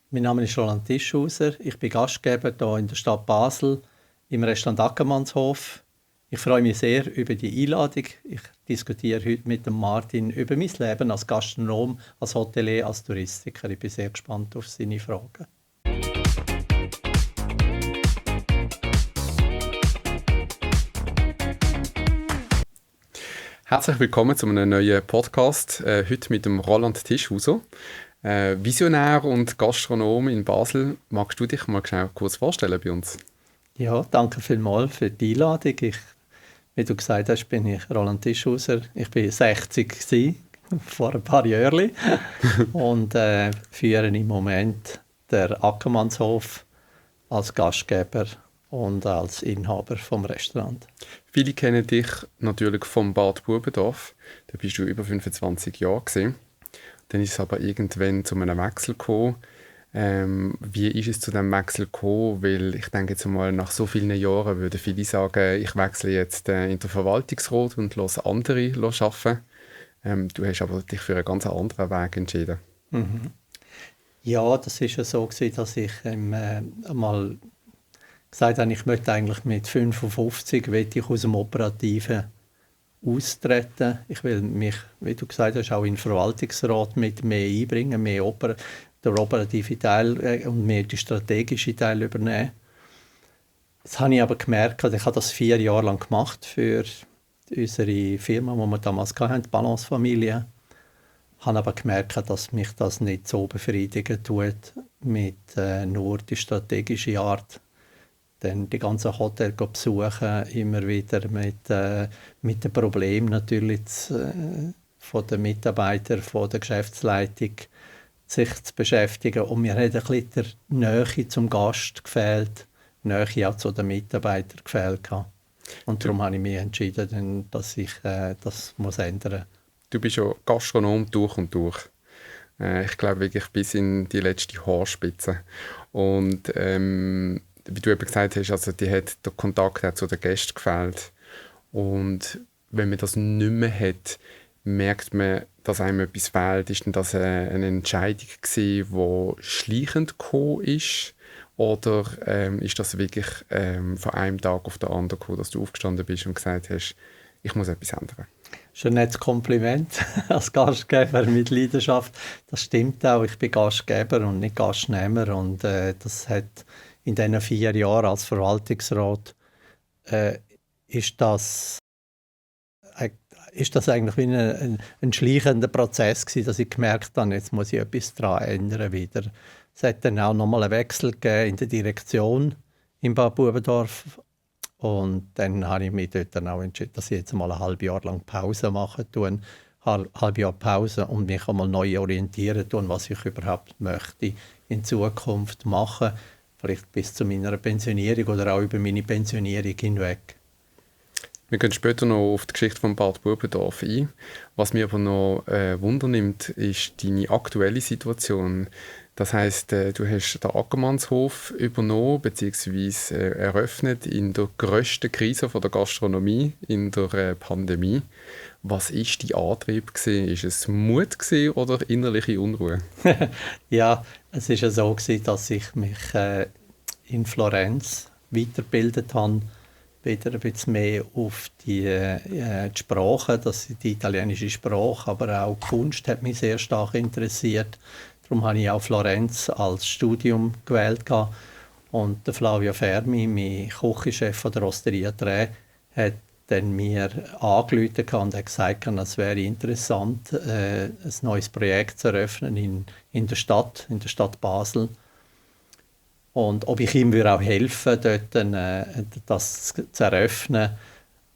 Mein Name ist Roland Tischhauser. Ich bin Gastgeber hier in der Stadt Basel im Restaurant Ackermannshof. Ich freue mich sehr über die Einladung. Ich diskutiere heute mit dem Martin über mein Leben als Gastronom, als Hotelier, als Touristiker. Ich bin sehr gespannt auf seine Fragen. Herzlich willkommen zu einem neuen Podcast. Heute mit dem Roland Tischhauser. Visionär und Gastronom in Basel. Magst du dich mal schnell kurz vorstellen bei uns? Ja, danke vielmals für die Einladung. Wie du gesagt hast, bin ich Roland Tischhauser. Ich bin 60 gewesen, vor ein paar Jahren und führe im Moment den Ackermannshof als Gastgeber und als Inhaber vom Restaurant. Viele kennen dich natürlich vom Bad Bubendorf. Da bist du über 25 Jahre gewesen. Dann ist es aber irgendwann zu einem Wechsel gekommen. Wie ist es zu diesem Wechsel gekommen? Weil ich denke jetzt mal, nach so vielen Jahren würden viele sagen, ich wechsle jetzt in den Verwaltungsrat und lasse andere arbeiten. Du hast aber dich für einen ganz anderen Weg entschieden. Mhm. Ja, das war ja so, dass ich einmal gesagt habe, ich möchte eigentlich mit 55 ich aus dem Operativen austreten. Ich will mich, wie du gesagt hast, auch in den Verwaltungsrat mit mehr einbringen, mehr der operative Teil und mehr die strategische Teil übernehmen. Das habe ich aber gemerkt, ich habe das 4 Jahre lang gemacht für unsere Firma, die wir damals hatten, die Balance-Familie. Ich habe aber gemerkt, dass mich das nicht so befriedigen tut, mit nur die strategische Art. Dann die ganzen Hotels besuchen, immer wieder mit den Problemen natürlich von den Mitarbeitern, von der Geschäftsleitung sich zu beschäftigen. Und mir hat ein bisschen die Nähe zum Gast gefehlt, die Nähe auch zu den Mitarbeitern gefehlt. Und darum habe ich mich entschieden, dass ich das muss ändern muss. Du bist ja Gastronom durch und durch. Ich glaube wirklich bis in die letzte Haarspitze. Und wie du eben gesagt hast, also die hat der Kontakt auch zu den Gästen gefehlt. Und wenn man das nicht mehr hat, merkt man, dass einem etwas fehlt. Ist denn das eine Entscheidung gewesen, die schleichend gekommen ist? Oder ist das wirklich von einem Tag auf den anderen gekommen, dass du aufgestanden bist und gesagt hast, ich muss etwas ändern? Das ist ein nettes Kompliment als Gastgeber mit Leidenschaft. Das stimmt auch. Ich bin Gastgeber und nicht Gastnehmer. Und das hat in diesen 4 Jahren als Verwaltungsrat ist das eigentlich wie ein schleichender Prozess gewesen, dass ich gemerkt habe, jetzt muss ich etwas daran ändern wieder. Es hat dann auch nochmal einen Wechsel gegeben in der Direktion im Bad Bubendorf. Und dann habe ich mich dort dann auch entschieden, dass ich jetzt mal ein halbes Jahr lang Pause mache, ein halbes Jahr Pause und mich einmal neu orientieren tun, was ich überhaupt möchte in Zukunft machen. Vielleicht bis zu meiner Pensionierung oder auch über meine Pensionierung hinweg. Wir gehen später noch auf die Geschichte von Bad Bubendorf ein. Was mich aber noch wundernimmt, ist deine aktuelle Situation. Das heisst, du hast den Ackermannshof übernommen bzw. eröffnet in der grössten Krise von der Gastronomie, in der Pandemie. Was war dein Antrieb? Ist es Mut oder innerliche Unruhe? Ja, es war ja so, dass ich mich in Florenz weitergebildet habe, wieder ein bisschen mehr auf die Sprache, die italienische Sprache, aber auch die Kunst hat mich sehr stark interessiert. Darum habe ich auch Florenz als Studium gewählt. Und der Flavio Fermi, mein Küchenchef von der Osteria Tre, hat dann mir angerufen und hat gesagt, es wäre interessant, ein neues Projekt zu eröffnen in der Stadt Basel. Und ob ich ihm auch helfen würde, dort das zu eröffnen.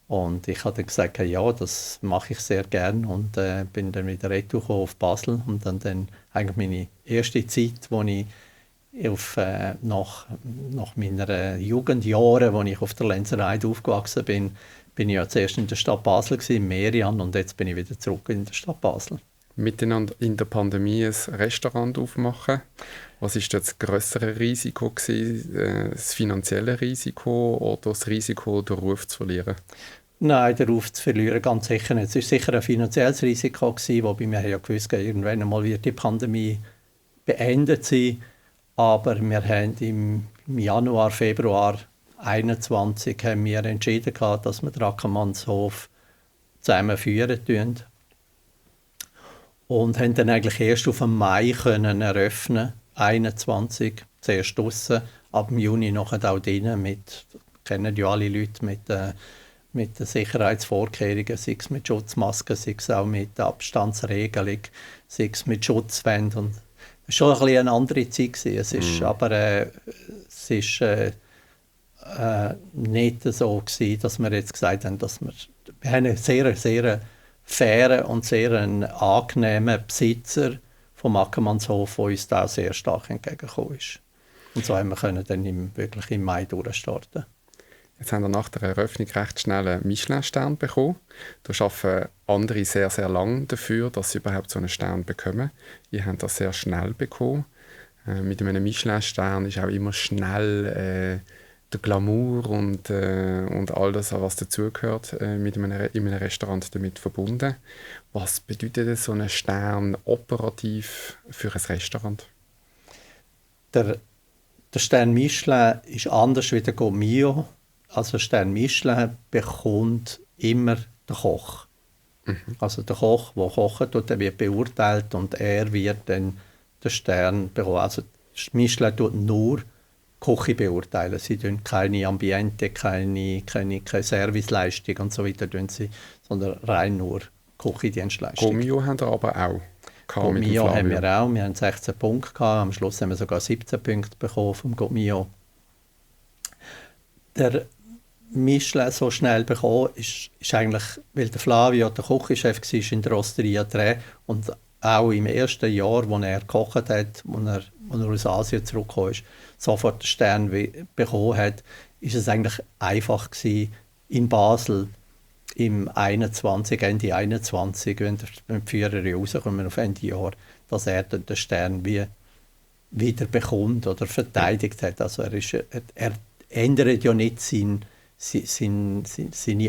Und ich habe dann gesagt, ja, das mache ich sehr gerne und bin dann wieder retour auf Basel. Und dann eigentlich meine erste Zeit, wo ich nach meinen Jugendjahren, als ich auf der Lenzerheide aufgewachsen bin, bin ich ja zuerst in der Stadt Basel gewesen, in Merian, und jetzt bin ich wieder zurück in der Stadt Basel. Miteinander in der Pandemie ein Restaurant aufmachen. Was war das grössere Risiko gewesen? Das finanzielle Risiko oder das Risiko, den Ruf zu verlieren? Nein, den Ruf zu verlieren, ganz sicher nicht. Es war sicher ein finanzielles Risiko gewesen, wobei wir ja gewusst haben, irgendwann einmal wird die Pandemie beendet sein. Aber wir haben im Januar, Februar 2021 haben wir entschieden, dass wir den Ackermannshof zusammenführen tun. Und haben dann eigentlich erst auf dem Mai können eröffnen, 2021, zuerst draussen, ab dem Juni nachher auch drinnen, kennen ja alle Leute mit den Sicherheitsvorkehrungen, sei es mit Schutzmasken, sei es auch mit der Abstandsregelung, sei es mit Schutzwänden. Und es war schon eine andere Zeit gewesen. Es ist aber es ist, nicht so gewesen, dass wir jetzt gesagt haben, wir haben einen sehr, sehr fairen und sehr angenehmen Besitzer vom Ackermannshof, der uns da sehr stark entgegengekommen ist. Und so haben wir dann wirklich im Mai durchstarten. Jetzt haben wir nach der Eröffnung recht schnell einen Michelin-Stern bekommen. Da arbeiten andere sehr, sehr lange dafür, dass sie überhaupt so einen Stern bekommen. Ihr habt das sehr schnell bekommen. Mit einem Michelin-Stern ist auch immer schnell der Glamour und all das, was dazugehört, in einem Restaurant damit verbunden. Was bedeutet so ein Stern operativ für ein Restaurant? Der Stern Michelin ist anders wie der Gourmet Mio. Also Stern Michelin bekommt immer der Koch. Also der Koch, der kocht, der wird beurteilt und er wird dann den Stern bekommen. Also Michelin tut nur Küche beurteilen. Sie tun keine Ambiente, keine Serviceleistung und so weiter, sondern rein nur Küchendienstleistung. Gomio haben wir aber auch. Gomio haben wir auch. Wir haben 16 Punkte gehabt. Am Schluss haben wir sogar 17 Punkte bekommen vom Gomio. Der Michelin so schnell bekommen ist eigentlich, weil der Flavio der Küchenchef war in der Osteria Tre und auch im ersten Jahr, als er gekocht hat, als er aus Asien zurückgekommen ist, sofort den Stern bekommen hat, ist es eigentlich einfach gewesen, in Basel im Ende 21, wenn die Führer rauskommen auf Ende Jahr, dass er den Stern wieder bekommt oder verteidigt hat. Also er ändert ja nicht seine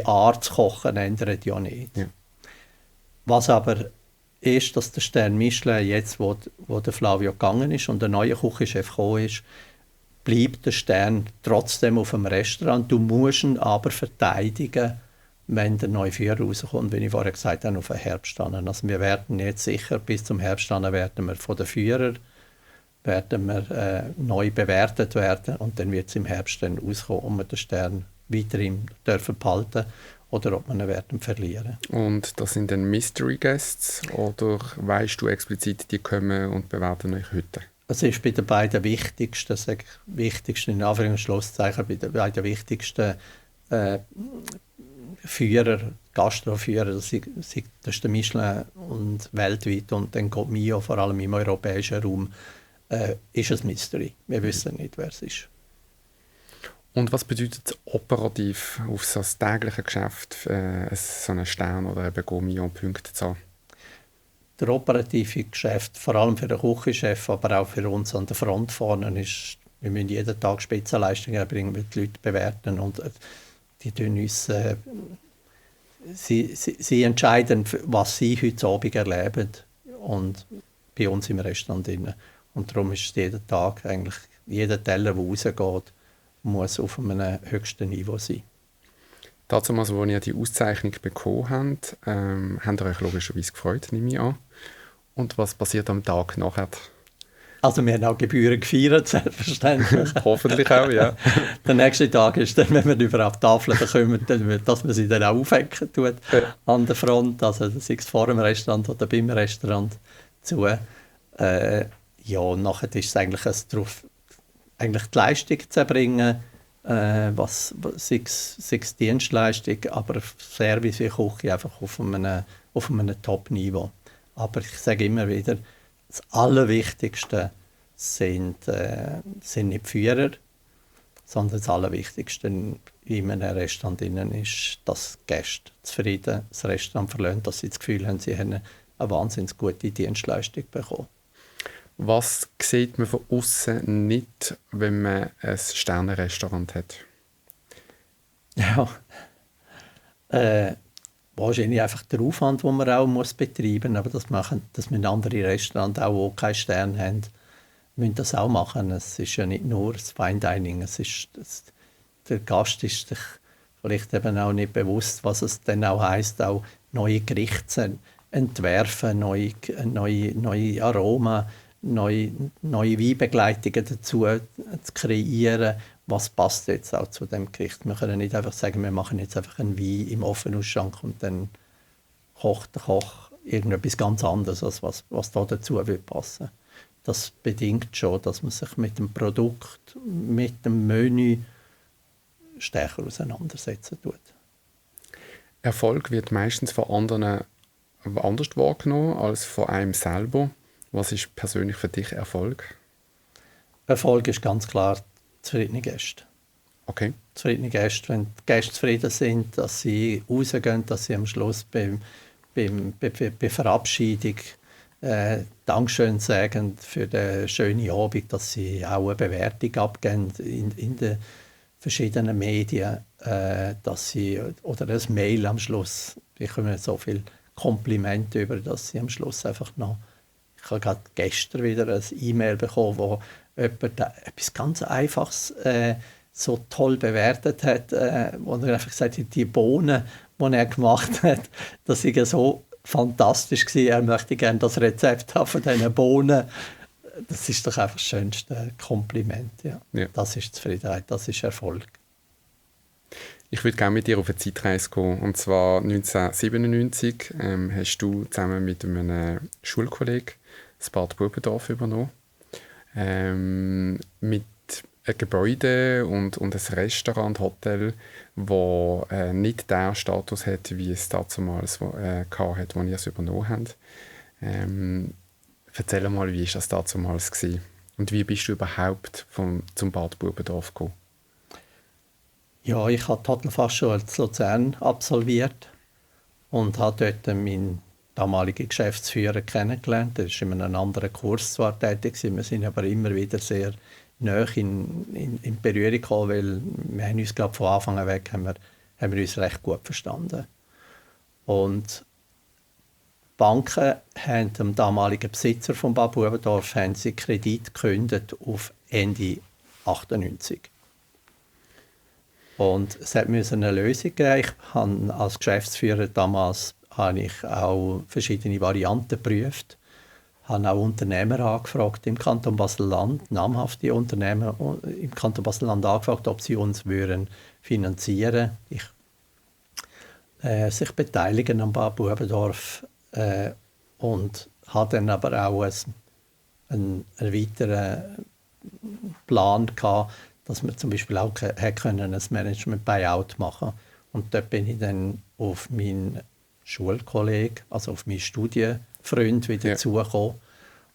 Art zu kochen, ändert ja nicht. Ja. Was aber ist, dass der Stern Michelin jetzt, wo der Flavio gegangen ist und der neue Küchenchef gekommen ist, bleibt der Stern trotzdem auf dem Restaurant. Du musst ihn aber verteidigen, wenn der neue Führer rauskommt, wie ich vorher gesagt habe, auf den Herbst an. Also wir werden jetzt sicher bis zum Herbst an werden wir von den Führern neu bewertet werden und dann wird es im Herbst dann auskommen, ob wir den Stern weiterhin dürfen behalten oder ob wir ihn werden verlieren. Und das sind dann Mystery Guests oder weißt du explizit, die kommen und bewerten euch heute? Es ist bei den beiden wichtigsten in Anführungs- und Schlusszeichen, bei den beiden wichtigsten Führer, Gastroführer, das ist der Michelin und weltweit und dann kommt Mio, vor allem im europäischen Raum, ist ein Mystery. Wir wissen nicht, wer es ist. Und was bedeutet es operativ auf so das tägliche Geschäft, so einen Stern oder eben Gomio-Punkte zu haben? Der operative Geschäft, vor allem für den Küchenchef, aber auch für uns an der Front vorne, ist, wir müssen jeden Tag Spitzenleistungen erbringen, weil die Leute bewerten und die tun uns, sie entscheiden, was sie heute Abend erleben und bei uns im Restaurant drin. Und darum ist jeden Tag, eigentlich jeder Teller, der rausgeht, muss auf einem höchsten Niveau sein. Dazu, als ihr die Auszeichnung bekommen habt, habt ihr euch logischerweise gefreut, nehme ich an. Und was passiert am Tag nachher? Also wir haben auch Gebühren gefeiert, selbstverständlich. Hoffentlich auch, ja. Der nächste Tag ist dann, wenn wir über die Tafel kommen, dass man sie dann auch aufhängen tut an der Front, also sei es vor dem Restaurant oder beim Restaurant zu. Ja, und nachher ist es eigentlich darauf, eigentlich die Leistung zu erbringen, sei es Dienstleistung, aber Service wie Küche einfach auf einem Top-Niveau. Aber ich sage immer wieder, das Allerwichtigste sind nicht die Führer, sondern das Allerwichtigste in einem Restaurant ist, dass die Gäste zufrieden das Restaurant verlassen, dass sie das Gefühl haben, sie haben eine wahnsinnig gute Dienstleistung bekommen. Was sieht man von außen nicht, wenn man ein Sterne-Restaurant hat? Ja, wahrscheinlich einfach der Aufwand, den man auch betreiben muss, aber das müssen andere Restaurants auch keinen Stern haben, müssen das auch machen. Es ist ja nicht nur das Fine Dining, der Gast ist sich vielleicht eben auch nicht bewusst, was es dann auch heisst, auch neue Gerichte zu entwerfen, neue Aromen, neue Weinbegleitungen dazu zu kreieren. Was passt jetzt auch zu dem Gericht? Wir können nicht einfach sagen, wir machen jetzt einfach einen Wein im Offenausschank und dann kocht der Koch irgendetwas ganz anderes, als was da dazu passen würde. Das bedingt schon, dass man sich mit dem Produkt, mit dem Menü stärker auseinandersetzen tut. Erfolg wird meistens von anderen anders wahrgenommen als von einem selber. Was ist persönlich für dich Erfolg? Erfolg ist ganz klar zufriedene Gäste. Okay. Zufriedene Gäste, wenn die Gäste zufrieden sind, dass sie rausgehen, dass sie am Schluss bei Verabschiedung Dankeschön sagen für den schönen Abend, dass sie auch eine Bewertung abgeben in den verschiedenen Medien, dass sie, oder ein Mail am Schluss, ich bekomme so viele Komplimente über, dass sie am Schluss einfach noch, ich habe gerade gestern wieder ein E-Mail bekommen, wo jemand etwas ganz Einfaches so toll bewertet hat, wo er einfach gesagt hat, die Bohnen, die er gemacht hat, das sei so fantastisch gewesen. Er möchte gerne das Rezept haben von diesen Bohnen. Das ist doch einfach das schönste Kompliment. Ja. Ja. Das ist Zufriedenheit, das ist Erfolg. Ich würde gerne mit dir auf eine Zeitreise gehen. Und zwar 1997 hast du zusammen mit einem Schulkollegen das Bad Bubendorf übernommen. Mit einem Gebäude und ein Restaurant, Hotel, das nicht den Status hat, wie es damals hatte, als ihr es übernommen habt. Erzähl mal, wie war das damals gewesen? Und wie bist du überhaupt zum Bad Bubendorf gekommen? Ja, ich habe die Hotelfachschule in Luzern absolviert und habe dort meinen damaligen Geschäftsführer kennengelernt. Er war in einem anderen Kurs zwar tätig, wir sind aber immer wieder sehr nahe in Berührung gekommen, weil wir haben uns, glaube, von Anfang an weg haben wir uns recht gut verstanden. Und die Banken haben dem damaligen Besitzer von Bad Bubendorf Kredit gekündigt auf Ende 98. Und es musste eine Lösung geben. Ich habe als Geschäftsführer damals auch verschiedene Varianten geprüft. Ich habe auch Unternehmer angefragt im Kanton Basel-Land, namhafte Unternehmer im Kanton Basel-Land angefragt, ob sie uns finanzieren würden, sich beteiligen am Bad Bubendorf. Und hatte dann aber auch einen weiteren Plan gehabt, dass wir zum Beispiel auch ein Management-Buyout machen können. Und dort bin ich dann auf meinen Schulkollegen, also auf meinen Studienfreund wieder zugekommen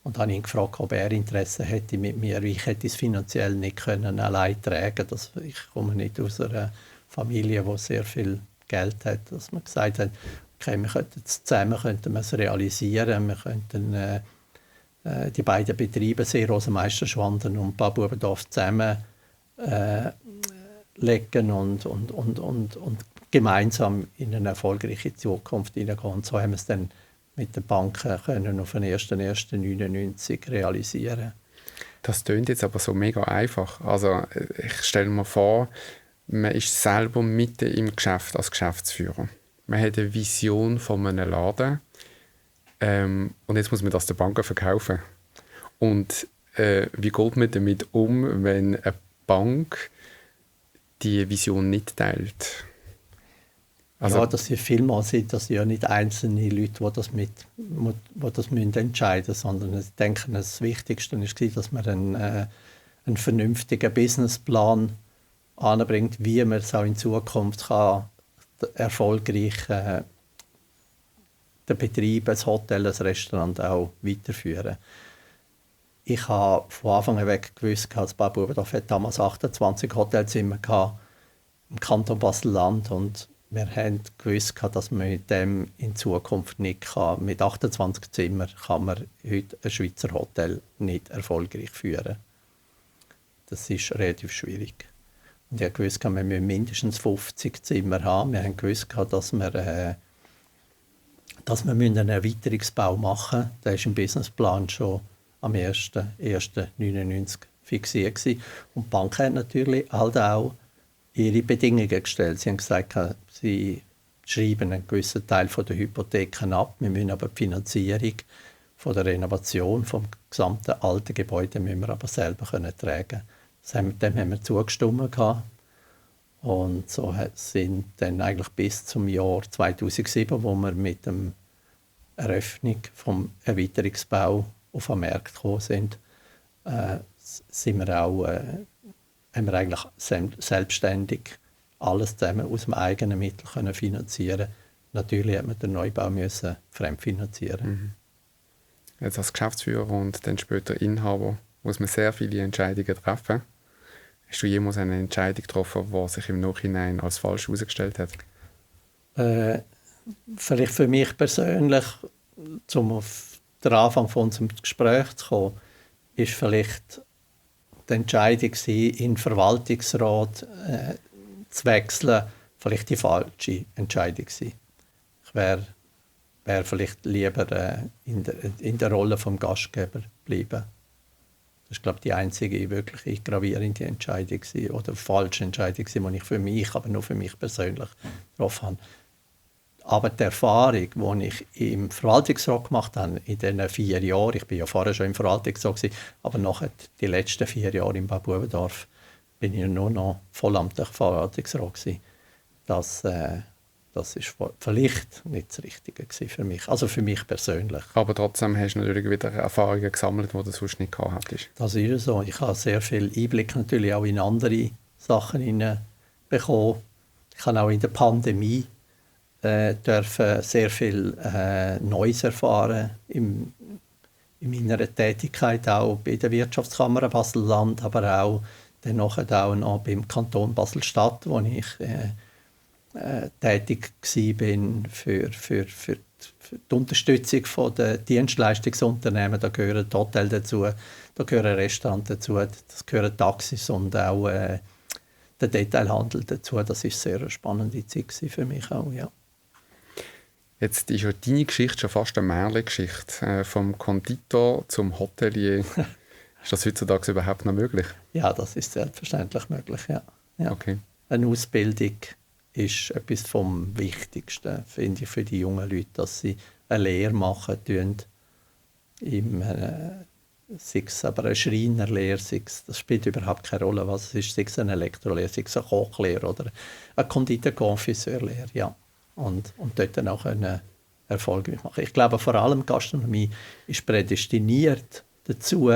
und habe ihn gefragt, ob er Interesse hätte mit mir. Ich hätte es finanziell nicht können allein tragen. Ich komme nicht aus einer Familie, die sehr viel Geld hat, dass man gesagt hat, okay, wir könnten es zusammen realisieren, wir könnten die beiden Betriebe Seerosen Meisterschwanden und Bad Bubendorf zusammen legen und gemeinsam in eine erfolgreiche Zukunft hineingehen. Und so haben wir es dann mit den Banken können auf den 1.1.99 realisieren. Das klingt jetzt aber so mega einfach. Also ich stelle mir vor, man ist selber mitten im Geschäft als Geschäftsführer. Man hat eine Vision von einem Laden und jetzt muss man das der Bank verkaufen. Und wie geht man damit um, wenn eine Bank die Vision nicht teilt? Also, ja, das sind vielmals das ja nicht einzelne Leute, die das entscheiden müssen, sondern ich denke, das Wichtigste war, dass man einen vernünftigen Businessplan anbringt, wie man es auch in Zukunft kann, erfolgreich den Betrieb, das Hotel, das Restaurant auch weiterführen. Ich habe von Anfang an weg gewusst, dass Bad Bubendorf damals 28 Hotelzimmer im Kanton Basel-Land und wir haben gewusst, dass man mit dem in Zukunft nicht kann. Mit 28 Zimmern kann man heute ein Schweizer Hotel nicht erfolgreich führen. Das ist relativ schwierig. Und ich habe gewusst, wir müssen mindestens 50 Zimmer haben. Wir haben gewusst, dass wir einen Erweiterungsbau machen müssen. Der ist im Businessplan schon am 1.1.99 fixiert gewesen. Und die Bank hat natürlich halt auch ihre Bedingungen gestellt. Sie haben gesagt, sie schreiben einen gewissen Teil der Hypotheken ab. Wir müssen aber die Finanzierung von der Renovation vom gesamten alten Gebäude müssen wir aber selber tragen. Dem haben wir zugestimmt gehabt. Und so sind dann eigentlich bis zum Jahr 2007, wo wir mit der Eröffnung vom Erweiterungsbau auf den Markt gekommen sind, sind wir auch, haben wir eigentlich selbstständig alles zusammen aus dem eigenen Mittel können finanzieren. Natürlich hat man den Neubau müssen fremdfinanzieren. Mhm. Jetzt als Geschäftsführer und dann später Inhaber muss man sehr viele Entscheidungen treffen. Hast du jemals eine Entscheidung getroffen, die sich im Nachhinein als falsch herausgestellt hat? Vielleicht für mich persönlich, um auf den Anfang von unserem Gespräch zu kommen, ist vielleicht die Entscheidung, in den Verwaltungsrat zu wechseln, vielleicht die falsche Entscheidung gewesen. Ich wäre vielleicht lieber in der Rolle des Gastgebers bleiben. Das war, glaube ich, die einzige wirklich gravierende Entscheidung oder falsche Entscheidung, die ich für mich, aber nur für mich persönlich getroffen habe. Aber die Erfahrung, die ich im Verwaltungsrat gemacht habe, in diesen 4 Jahren, ich war ja vorher schon im Verwaltungsrat, aber nachher die letzten 4 Jahre im Bad Bubendorf bin ich nur noch vollamtlich Verwaltungsrat gewesen. Das ist vielleicht nicht das Richtige für mich, also für mich persönlich. Aber trotzdem hast du natürlich wieder Erfahrungen gesammelt, die du sonst nicht gehabt hättest. Das ist so. Ich habe sehr viel Einblick natürlich auch in andere Sachen bekommen. Ich habe auch in der Pandemie dürfen sehr viel Neues erfahren in meiner Tätigkeit, auch bei der Wirtschaftskammer Basel-Land, aber auch dann auch noch beim Kanton Basel-Stadt, wo ich tätig war für die Unterstützung der Dienstleistungsunternehmen. Da gehören die Hotels dazu, da gehören Restaurants dazu, das gehören Taxis und auch der Detailhandel dazu. Das war eine sehr spannende Zeit für mich auch, ja. Jetzt ist ja deine Geschichte schon fast eine Märchen-Geschichte. Vom Konditor zum Hotelier. Ist das heutzutage überhaupt noch möglich? Ja, das ist selbstverständlich möglich, ja. Okay. Eine Ausbildung ist etwas vom Wichtigsten, finde ich, für die jungen Leute, dass sie eine Lehre machen, sei es aber eine Schreinerlehre, das spielt überhaupt keine Rolle, was es ist, sei es eine Elektrolehre, sei es eine Kochlehre oder eine Konditor-Konfiseurlehre, ja. Und dort dann auch erfolgreich machen. Ich glaube, vor allem Gastronomie ist prädestiniert dazu,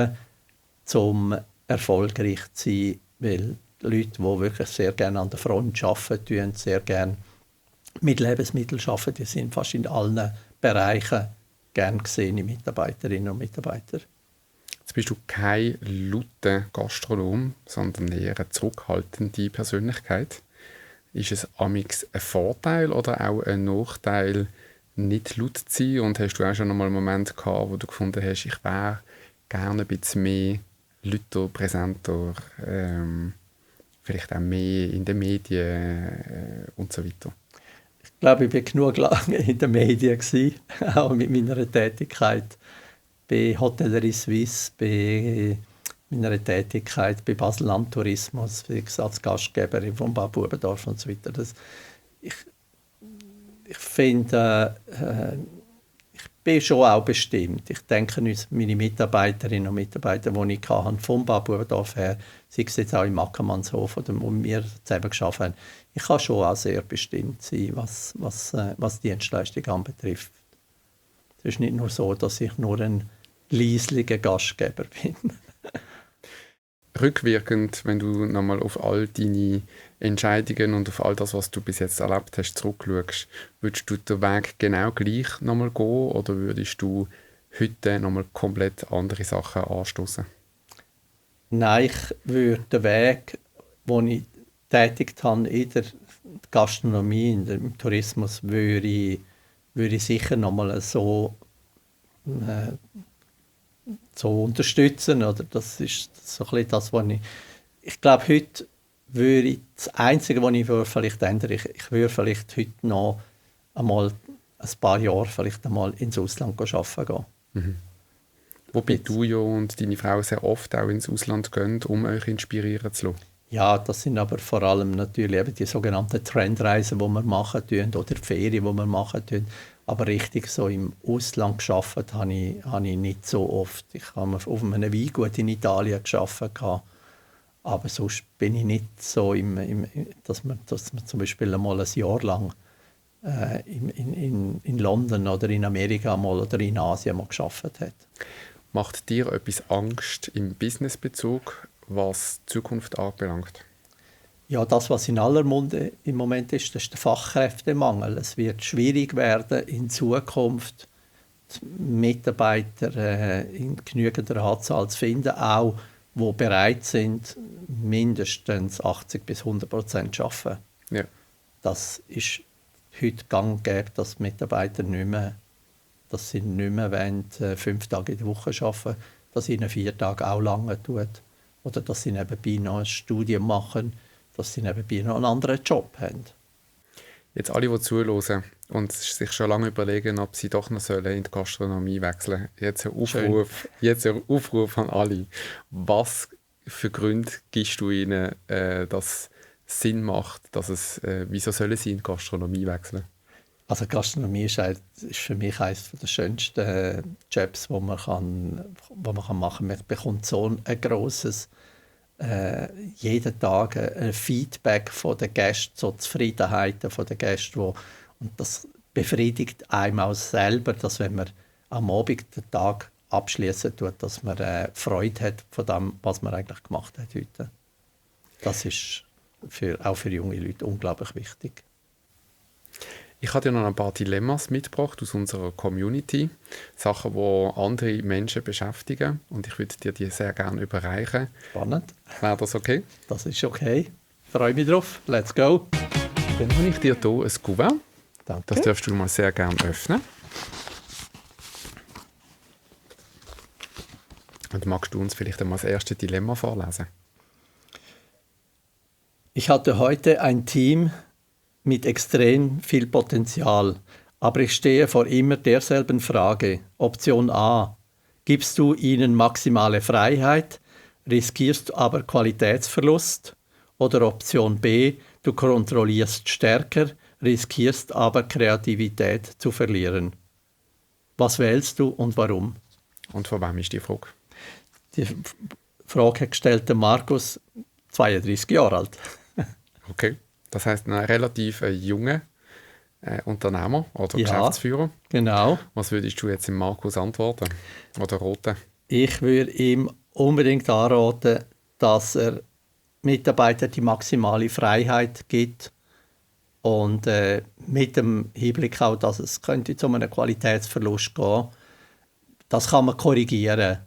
zum erfolgreich zu sein, weil Leute, die wirklich sehr gerne an der Front arbeiten, sehr gerne mit Lebensmitteln arbeiten, die sind fast in allen Bereichen gerne gesehene Mitarbeiterinnen und Mitarbeiter. Jetzt bist du kein lauter Gastronom, sondern eher eine zurückhaltende Persönlichkeit. Ist es amigs ein Vorteil oder auch ein Nachteil, nicht laut zu sein? Und hast du auch schon einmal einen Moment gehabt, wo du gefunden hast, ich wäre gerne ein bisschen mehr lauter, präsenter, vielleicht auch mehr in den Medien und so weiter? Ich glaube, ich war genug lange in den Medien gewesen, auch mit meiner Tätigkeit bei Hotellerie Suisse, bei meiner Tätigkeit bei Basel-Land Tourismus, als Gastgeber von Bad Bubendorf und so weiter. Ich finde, ich bin schon auch bestimmt. Ich denke, meine Mitarbeiterinnen und Mitarbeiter, die ich hatte, vom Bad Bubendorf her, sei es jetzt auch im Ackermannshof oder wo wir zusammen gearbeitet haben, ich kann schon auch sehr bestimmt sein, was Dienstleistung anbetrifft. Es ist nicht nur so, dass ich nur ein leislicher Gastgeber bin. Rückwirkend, wenn du nochmal auf all deine Entscheidungen und auf all das, was du bis jetzt erlebt hast, zurückschaust, würdest du den Weg genau gleich nochmal gehen oder würdest du heute nochmal komplett andere Sachen anstoßen? Nein, ich würde den Weg, den ich tätigt habe in der Gastronomie, im Tourismus, würde ich sicher nochmal so unterstützen. Oder das ist so ein bisschen das, was ich glaube, heute würde ich, das Einzige, was ich vielleicht ändern würde, ich würde vielleicht heute noch einmal ein paar Jahre vielleicht einmal ins Ausland arbeiten gehen. Mhm. Wobei du ja und deine Frau sehr oft auch ins Ausland gehen, um euch inspirieren zu lassen. Ja, das sind aber vor allem natürlich eben die sogenannten Trendreisen, die wir machen tun, oder die Ferien, die wir machen tun. Aber richtig so im Ausland gearbeitet habe ich nicht so oft. Ich habe auf einem Weingut in Italien gearbeitet, aber sonst bin ich nicht so, dass man zum Beispiel einmal ein Jahr lang in London oder in Amerika mal oder in Asien mal gearbeitet hat. Macht dir etwas Angst im Businessbezug, was die Zukunft anbelangt? Ja, das, was in aller Munde im Moment ist, das ist der Fachkräftemangel. Es wird schwierig werden, in Zukunft Mitarbeiter in genügender Anzahl zu finden, auch die bereit sind, mindestens 80-100% zu arbeiten. Ja. Das ist heute gang und gäbe, dass die Mitarbeiter nicht mehr wollen, 5 Tage in der Woche arbeiten, dass ihnen 4 Tage auch lange tut. Oder dass sie nebenbei noch ein Studium machen, dass sie nebenbei noch einen anderen Job haben. Jetzt alle, die zuhören und sich schon lange überlegen, ob sie doch noch in die Gastronomie wechseln sollen. Jetzt ein Aufruf an alle. Was für Gründe gibst du ihnen, dass es Sinn macht, wieso sollen sie in die Gastronomie wechseln? Also Gastronomie ist für mich eines der schönsten Jobs, die man machen kann. Man bekommt so ein grosses jeden Tag ein Feedback von den Gästen, so Zufriedenheiten von den Gästen, und das befriedigt einem auch selber, dass wenn man am Abend den Tag abschließen tut, dass man Freude hat von dem, was man eigentlich gemacht hat heute. Das ist auch für junge Leute unglaublich wichtig. Ich habe dir noch ein paar Dilemmas mitgebracht aus unserer Community. Sachen, die andere Menschen beschäftigen. Und ich würde dir die sehr gerne überreichen. Spannend. Wäre das okay? Das ist okay. Ich freue mich drauf. Let's go. Dann habe ich dir hier ein Kuvert. Danke. Das darfst du mal sehr gerne öffnen. Und magst du uns vielleicht einmal das erste Dilemma vorlesen? Ich hatte heute ein Team mit extrem viel Potenzial, aber ich stehe vor immer derselben Frage. Option A. Gibst du ihnen maximale Freiheit, riskierst aber Qualitätsverlust? Oder Option B. Du kontrollierst stärker, riskierst aber Kreativität zu verlieren. Was wählst du und warum? Und von wem ist die Frage? Die Frage hat gestellt der Markus, 32 Jahre alt. Okay. Das heisst, ein relativ junger Unternehmer oder Geschäftsführer. Genau. Was würdest du jetzt dem Markus antworten oder raten? Ich würde ihm unbedingt anraten, dass er Mitarbeitern die maximale Freiheit gibt und mit dem Hinblick auch, dass es könnte zu einem Qualitätsverlust gehen. Das kann man korrigieren.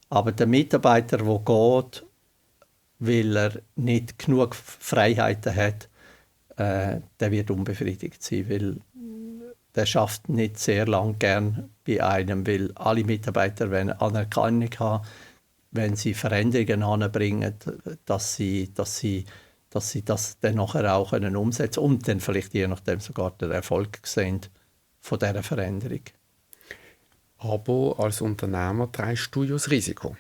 Aber der Mitarbeiter, der geht, weil er nicht genug Freiheiten hat, der wird unbefriedigt sein, weil der schafft nicht sehr lange gern bei einem, weil alle Mitarbeiter wollen Anerkennung haben, wenn sie Veränderungen anbringen, dass sie das dann nachher auch umsetzen können und dann vielleicht je nachdem sogar den Erfolg sehen von dieser Veränderung. Aber als Unternehmer trägst du ja das Risiko.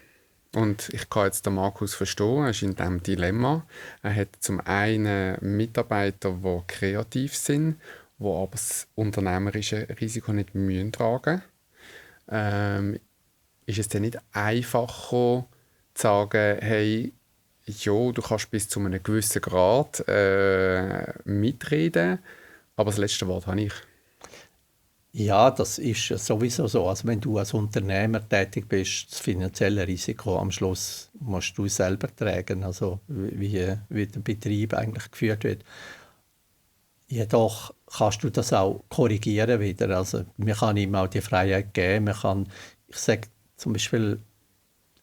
Und ich kann jetzt den Markus verstehen, er ist in diesem Dilemma. Er hat zum einen Mitarbeiter, die kreativ sind, die aber das unternehmerische Risiko nicht tragen müssen. Ist es denn nicht einfacher zu sagen, hey, ja, du kannst bis zu einem gewissen Grad mitreden, aber das letzte Wort habe ich. Ja, das ist sowieso so. Also wenn du als Unternehmer tätig bist, das finanzielle Risiko am Schluss musst du selber tragen, also wie der Betrieb eigentlich geführt wird. Jedoch kannst du das auch korrigieren wieder. Also man kann ihm auch die Freiheit geben. Ich sage zum Beispiel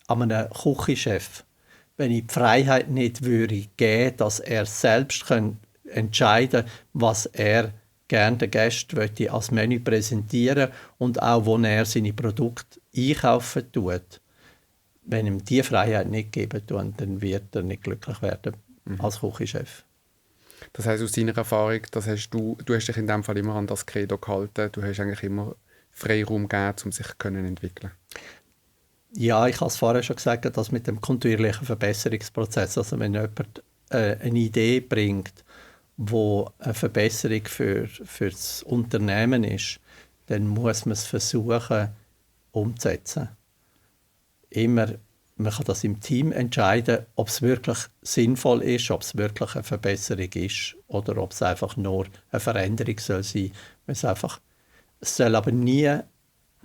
an einem Küchenchef, wenn ich die Freiheit nicht würde geben, dass er selbst entscheiden kann, was er gerne den Gästen als Menü präsentieren und auch, wo er seine Produkte einkaufen tut. Wenn ihm diese Freiheit nicht geben tun, dann wird er nicht glücklich werden als Küchenchef. Das heisst, aus deiner Erfahrung, du hast dich in dem Fall immer an das Credo gehalten, du hast eigentlich immer Freiraum gegeben, um sich zu entwickeln? Ja, ich habe es vorher schon gesagt, das mit dem kontinuierlichen Verbesserungsprozess. Also wenn jemand eine Idee bringt, wo eine Verbesserung für das Unternehmen ist, dann muss man es versuchen umzusetzen. Immer, man kann das im Team entscheiden, ob es wirklich sinnvoll ist, ob es wirklich eine Verbesserung ist oder ob es einfach nur eine Veränderung soll sein. Es soll aber nie,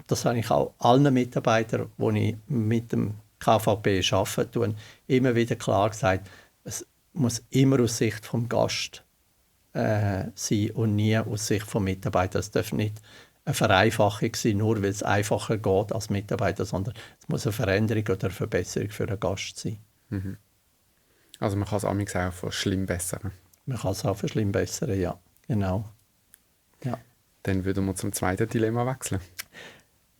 das habe ich auch allen Mitarbeitern, die ich mit dem KVP arbeite, immer wieder klar gesagt, es muss immer aus Sicht vom Gast sein und nie aus Sicht vom Mitarbeiter. Es darf nicht eine Vereinfachung sein, nur weil es einfacher geht als Mitarbeiter, sondern es muss eine Veränderung oder eine Verbesserung für einen Gast sein. Mhm. Also man kann es amigs auch verschlimmbessern. Man kann es auch verschlimmbessern, ja, genau. Ja. Dann würden wir zum zweiten Dilemma wechseln.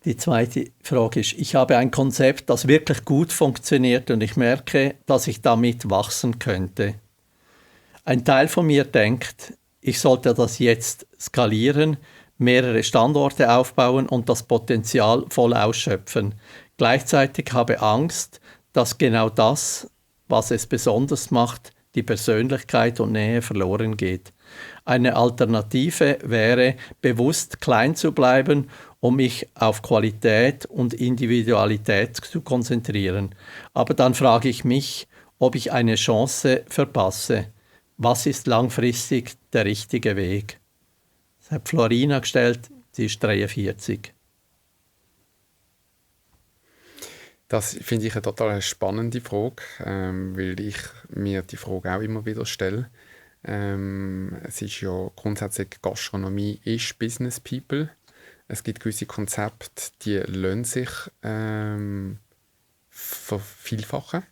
Die zweite Frage ist, ich habe ein Konzept, das wirklich gut funktioniert und ich merke, dass ich damit wachsen könnte. Ein Teil von mir denkt, ich sollte das jetzt skalieren, mehrere Standorte aufbauen und das Potenzial voll ausschöpfen. Gleichzeitig habe Angst, dass genau das, was es besonders macht, die Persönlichkeit und Nähe verloren geht. Eine Alternative wäre, bewusst klein zu bleiben, um mich auf Qualität und Individualität zu konzentrieren. Aber dann frage ich mich, ob ich eine Chance verpasse. Was ist langfristig der richtige Weg? Das hat Florina gestellt, sie ist 43. Das finde ich eine total spannende Frage, weil ich mir die Frage auch immer wieder stelle. Es ist ja grundsätzlich, Gastronomie ist Business People. Es gibt gewisse Konzepte, die lassen sich vervielfachen.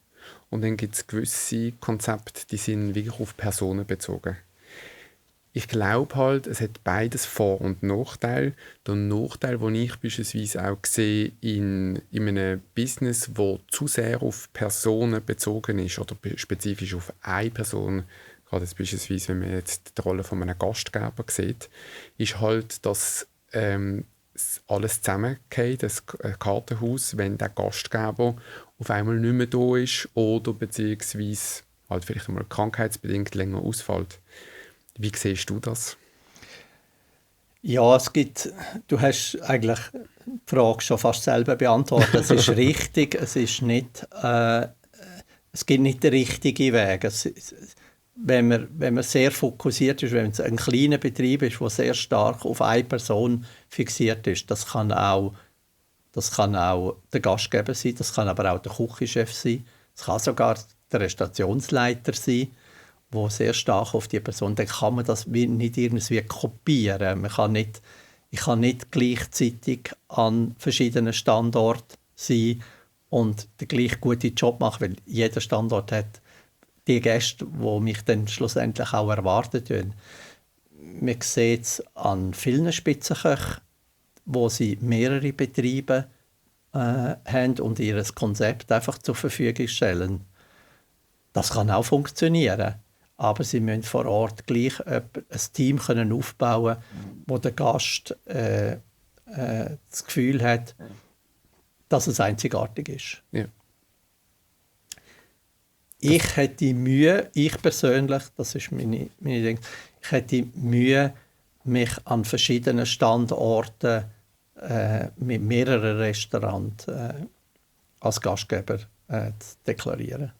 Und dann gibt es gewisse Konzepte, die sind wirklich auf Personen bezogen. Ich glaube halt, es hat beides Vor- und Nachteile. Der Nachteil, den ich beispielsweise auch sehe in einem Business, das zu sehr auf Personen bezogen ist oder spezifisch auf eine Person, gerade jetzt beispielsweise, wenn man jetzt die Rolle von einem Gastgeber sieht, ist halt, dass alles zusammengeht, das Kartenhaus, wenn der Gastgeber auf einmal nicht mehr da ist oder beziehungsweise halt vielleicht einmal krankheitsbedingt länger ausfällt. Wie siehst du das? Ja, du hast eigentlich die Frage schon fast selber beantwortet. Es ist richtig, es gibt nicht den richtigen Weg. Wenn man sehr fokussiert ist, wenn es ein kleiner Betrieb ist, der sehr stark auf eine Person fixiert ist, das kann auch der Gastgeber sein, das kann aber auch der Küchenchef sein, es kann sogar der Restaurationsleiter sein, wo sehr stark auf die Person, dann kann man das nicht irgendwie kopieren. Ich kann nicht gleichzeitig an verschiedenen Standorten sein und den gleich guten Job machen, weil jeder Standort hat die Gäste, die mich dann schlussendlich auch erwarten. Man sieht es an vielen Spitzenköchen, wo sie mehrere Betriebe haben und ihr Konzept einfach zur Verfügung stellen. Das kann auch funktionieren. Aber sie müssen vor Ort gleich ein Team aufbauen können, wo der Gast das Gefühl hat, dass es einzigartig ist. Ja. Ich hätte Mühe, ich persönlich, das ist meine Ding, ich hätte Mühe, mich an verschiedenen Standorten mit mehreren Restaurants als Gastgeber zu deklarieren.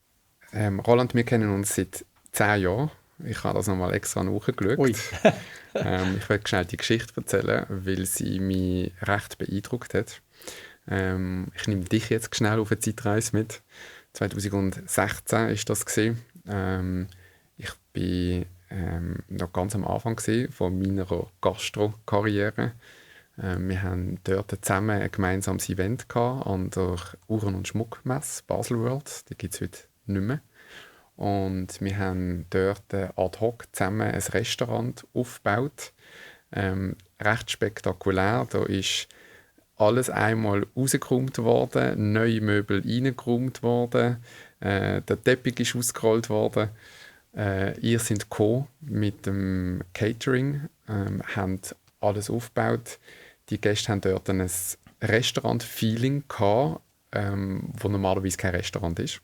Roland, wir kennen uns seit 10 Jahren. Ich habe das nochmal extra nachgeschaut. Ich werde schnell die Geschichte erzählen, weil sie mich recht beeindruckt hat. Ich nehme dich jetzt schnell auf eine Zeitreise mit. 2016 war das. Ich war noch ganz am Anfang von meiner Gastro-Karriere. Wir hatten dort zusammen ein gemeinsames Event an der Uhren- und Schmuckmesse Basel World. Die gibt es heute nicht mehr. Und wir haben dort ad hoc zusammen ein Restaurant aufgebaut. Recht spektakulär. Da ist alles einmal rausgeräumt worden, neue Möbel reingeräumt worden, der Teppich ist ausgerollt worden. Ihr seid gekommen mit dem Catering, habt alles aufgebaut. Die Gäste haben dort ein Restaurant-Feeling gehabt, wo normalerweise kein Restaurant ist.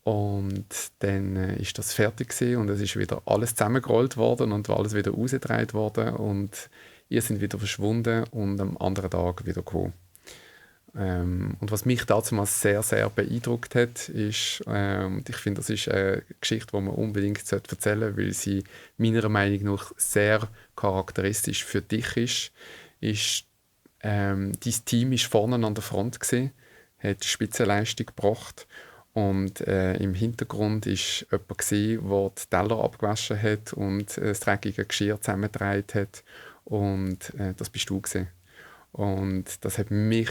Und dann ist das fertig gewesen und es ist wieder alles zusammengerollt worden und alles wieder rausgedreht worden und ihr sind wieder verschwunden und am anderen Tag wieder gekommen. Und was mich damals sehr, sehr beeindruckt hat, ist, und ich finde, das ist eine Geschichte, die man unbedingt erzählen sollte, weil sie meiner Meinung nach sehr charakteristisch für dich ist dein Team war vorne an der Front gewesen, hat Spitzenleistung gebracht und im Hintergrund war jemand gewesen, der die Teller abgewaschen hat und das dreckige Geschirr zusammengetragen hat und das bist du gewesen. Und das hat mich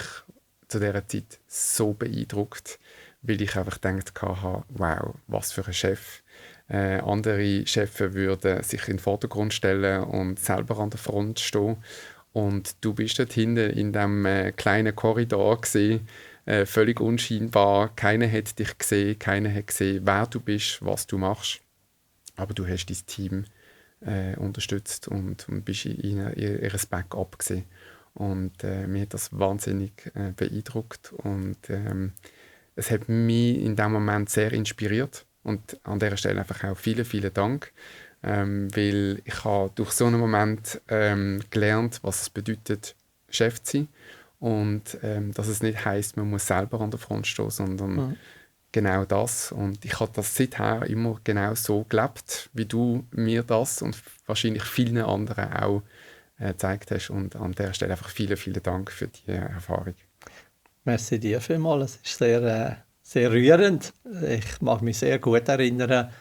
zu dieser Zeit so beeindruckt, weil ich einfach gedacht habe, wow, was für ein Chef. Andere Chefs würden sich in den Vordergrund stellen und selber an der Front stehen. Und du bist dort hinten in diesem kleinen Korridor gewesen, völlig unscheinbar. Keiner hat dich gesehen, keiner hat gesehen, wer du bist, was du machst. Aber du hast dein Team unterstützt und bist in ihr Backup gewesen. Und mich hat das wahnsinnig beeindruckt und es hat mich in diesem Moment sehr inspiriert und an dieser Stelle einfach auch vielen, vielen Dank, weil ich habe durch so einen Moment gelernt, was es bedeutet, Chef zu sein und dass es nicht heisst, man muss selber an der Front stehen, sondern genau das. Und ich habe das seither immer genau so gelebt, wie du mir das und wahrscheinlich vielen anderen auch gezeigt hast. Und an dieser Stelle einfach vielen, vielen Dank für die Erfahrung. Merci dir vielmals. Es ist sehr, sehr rührend. Ich mag mich sehr gut erinnern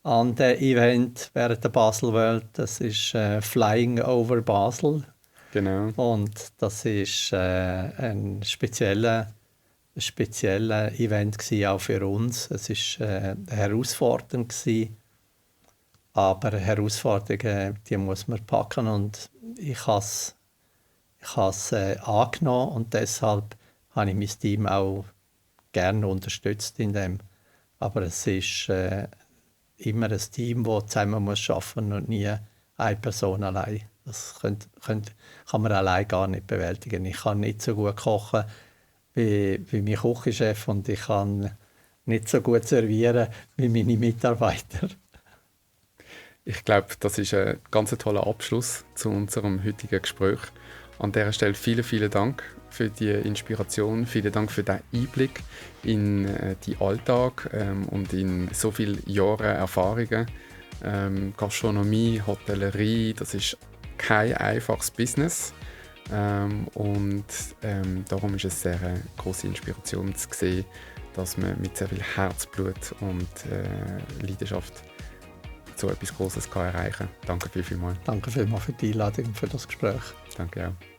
an das Event während der Basel World. Das ist Flying over Basel. Genau. Und das ist ein spezieller Event gewesen, auch für uns. Es war herausfordernd gewesen, aber Herausforderungen, die muss man packen und ich habe es angenommen und deshalb habe ich mein Team auch gerne unterstützt in dem. Aber es ist immer ein Team, das zusammen muss arbeiten muss und nie eine Person allein. Das kann man allein gar nicht bewältigen. Ich kann nicht so gut kochen wie mein Küchenchef und ich kann nicht so gut servieren wie meine Mitarbeiter. Ich glaube, das ist ein ganz toller Abschluss zu unserem heutigen Gespräch. An dieser Stelle vielen, vielen Dank für die Inspiration, vielen Dank für den Einblick in den Alltag und in so viele Jahre Erfahrungen. Gastronomie, Hotellerie, das ist kein einfaches Business. Und darum ist es sehr eine grosse Inspiration zu sehen, dass man mit sehr viel Herzblut und Leidenschaft so etwas Großes erreichen kann. Danke vielmals. Danke vielmals für die Einladung und für das Gespräch. Danke auch.